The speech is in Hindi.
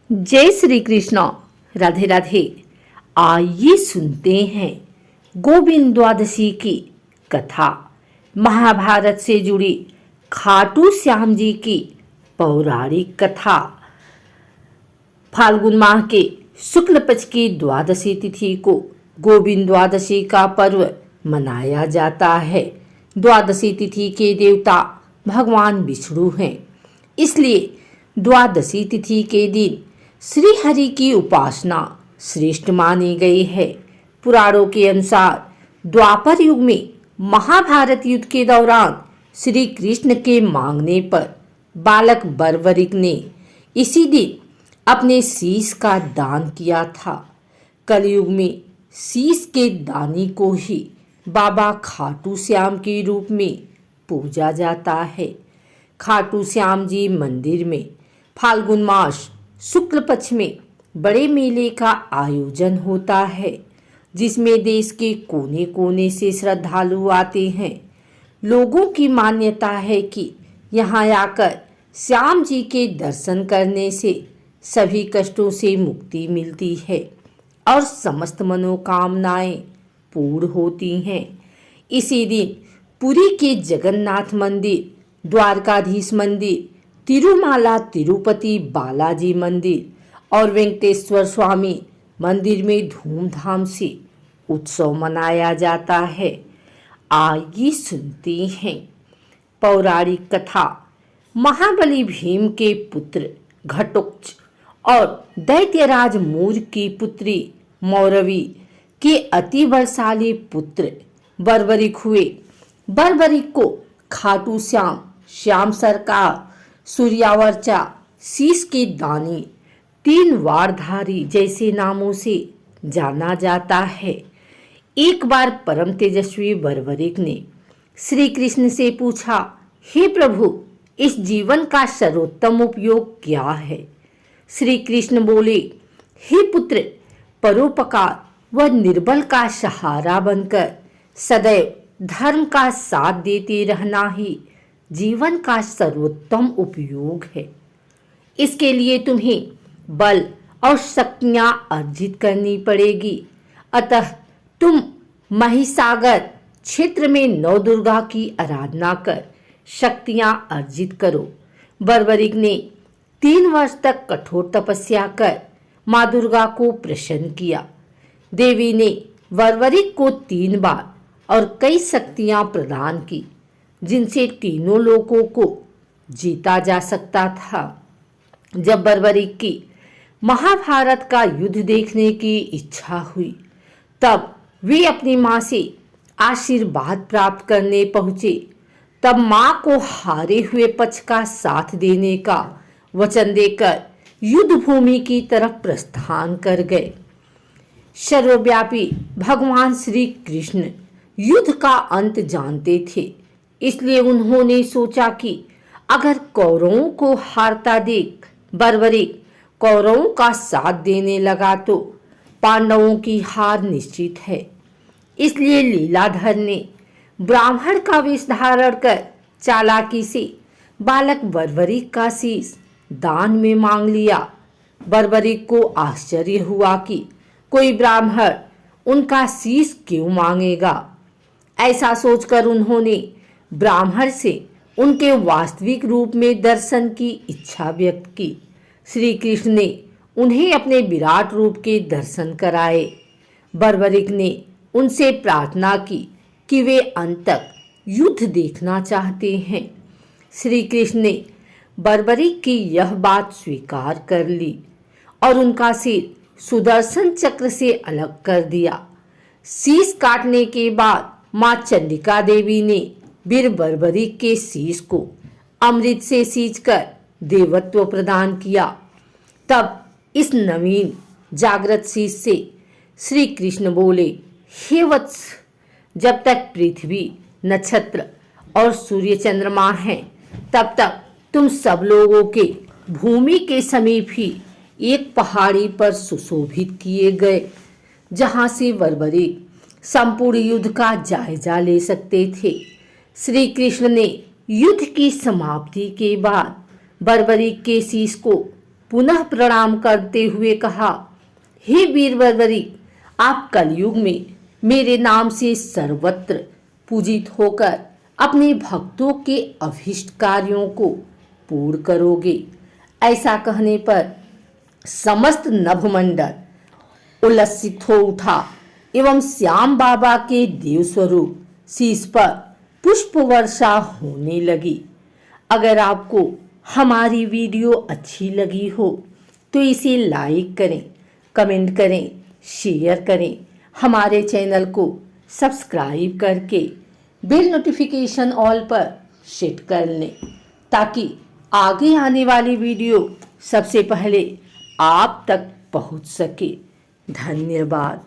जय श्री कृष्ण। राधे राधे। आइए सुनते हैं गोविंद द्वादशी की कथा। महाभारत से जुड़ी खाटू श्याम जी की पौराणिक कथा। फाल्गुन माह के शुक्ल पक्ष की द्वादशी तिथि को गोविंद द्वादशी का पर्व मनाया जाता है। द्वादशी तिथि के देवता भगवान विष्णु हैं, इसलिए द्वादशी तिथि के दिन श्री हरि की उपासना श्रेष्ठ मानी गई है। पुराणों के अनुसार द्वापर युग में महाभारत युद्ध के दौरान श्री कृष्ण के मांगने पर बालक बर्बरिक ने इसी दिन अपने शीश का दान किया था। कलयुग में शीश के दानी को ही बाबा खाटू श्याम के रूप में पूजा जाता है। खाटू श्याम जी मंदिर में फाल्गुन मास शुक्ल पक्ष में बड़े मेले का आयोजन होता है, जिसमें देश के कोने कोने से श्रद्धालु आते हैं। लोगों की मान्यता है कि यहाँ आकर श्याम जी के दर्शन करने से सभी कष्टों से मुक्ति मिलती है और समस्त मनोकामनाएं पूर्ण होती हैं। इसी दिन पुरी के जगन्नाथ मंदिर, द्वारकाधीश मंदिर, तिरुमाला तिरुपति बालाजी मंदिर और वेंकटेश्वर स्वामी मंदिर में धूमधाम से उत्सव मनाया जाता है। आइए सुनते हैं पौराणिक कथा। महाबली भीम के पुत्र घटोत्कच और दैत्यराज मूर की पुत्री मौरवी के अति बलशाली पुत्र बर्बरिक हुए। बर्बरिक को खाटू श्याम, श्याम सरकार, सूर्यावर्चा, शीश के दानी, तीन वारधारी जैसे नामों से जाना जाता है। एक बार परम तेजस्वी बर्बरिक ने श्री कृष्ण से पूछा, हे प्रभु, इस जीवन का सर्वोत्तम उपयोग क्या है? श्री कृष्ण बोले, हे पुत्र, परोपकार व निर्बल का सहारा बनकर सदैव धर्म का साथ देते रहना ही जीवन का सर्वोत्तम उपयोग है। इसके लिए तुम्हें बल और शक्तियां अर्जित करनी पड़ेगी। अतः तुम महिसागर क्षेत्र में नौ दुर्गा की आराधना कर शक्तियां अर्जित करो। बर्बरिक ने 3 वर्ष तक कठोर तपस्या कर माँ दुर्गा को प्रसन्न किया। देवी ने बर्बरिक को 3 बार और कई शक्तियां प्रदान की, जिनसे तीनों लोगों को जीता जा सकता था। जब बर्बरिक की महाभारत का युद्ध देखने की इच्छा हुई, तब वे अपनी मां से आशीर्वाद प्राप्त करने पहुंचे। तब मां को हारे हुए पक्ष का साथ देने का वचन देकर युद्ध भूमि की तरफ प्रस्थान कर गए। सर्वव्यापी भगवान श्री कृष्ण युद्ध का अंत जानते थे, इसलिए उन्होंने सोचा कि अगर कौरवों को हारता देख बर्बरिक कौरवों का साथ देने लगा तो पांडवों की हार निश्चित है। इसलिए लीलाधर ने ब्राह्मण का वेश धारण कर चालाकी से बालक बर्बरिक का शीश दान में मांग लिया। बर्बरिक को आश्चर्य हुआ कि कोई ब्राह्मण उनका शीश क्यों मांगेगा। ऐसा सोचकर उन्होंने ब्राह्मण से उनके वास्तविक रूप में दर्शन की इच्छा व्यक्त की। श्री कृष्ण ने उन्हें अपने विराट रूप के दर्शन कराए। बर्बरिक ने उनसे प्रार्थना की कि वे अंत तक युद्ध देखना चाहते हैं। श्री कृष्ण ने बर्बरिक की यह बात स्वीकार कर ली और उनका सिर सुदर्शन चक्र से अलग कर दिया। शीश काटने के बाद मां चंडिका देवी ने वीर बर्बरिक के शीश को अमृत से सींचकर देवत्व प्रदान किया। तब इस नवीन जागृत शीश से श्री कृष्ण बोले, हे वत्स, जब तक पृथ्वी, नक्षत्र और सूर्य चंद्रमा हैं, तब तक तुम सब लोगों के भूमि के समीप ही एक पहाड़ी पर सुशोभित किए गए, जहां से बर्बरिक संपूर्ण युद्ध का जायजा ले सकते थे। श्री कृष्ण ने युद्ध की समाप्ति के बाद बर्बरिक के शीश को पुनः प्रणाम करते हुए कहा, हे वीरवरवरी, आप कलयुग में मेरे नाम से सर्वत्र पूजित होकर अपने भक्तों के अभीष्ट कार्यों को पूर्ण करोगे। ऐसा कहने पर समस्त नभमंडल उल्लसित हो उठा एवं श्याम बाबा के देव स्वरूप शीश पर पुष्प वर्षा होने लगी। अगर आपको हमारी वीडियो अच्छी लगी हो तो इसे लाइक करें, कमेंट करें, शेयर करें। हमारे चैनल को सब्सक्राइब करके बेल नोटिफिकेशन ऑल पर सेट कर लें ताकि आगे आने वाली वीडियो सबसे पहले आप तक पहुंच सके। धन्यवाद।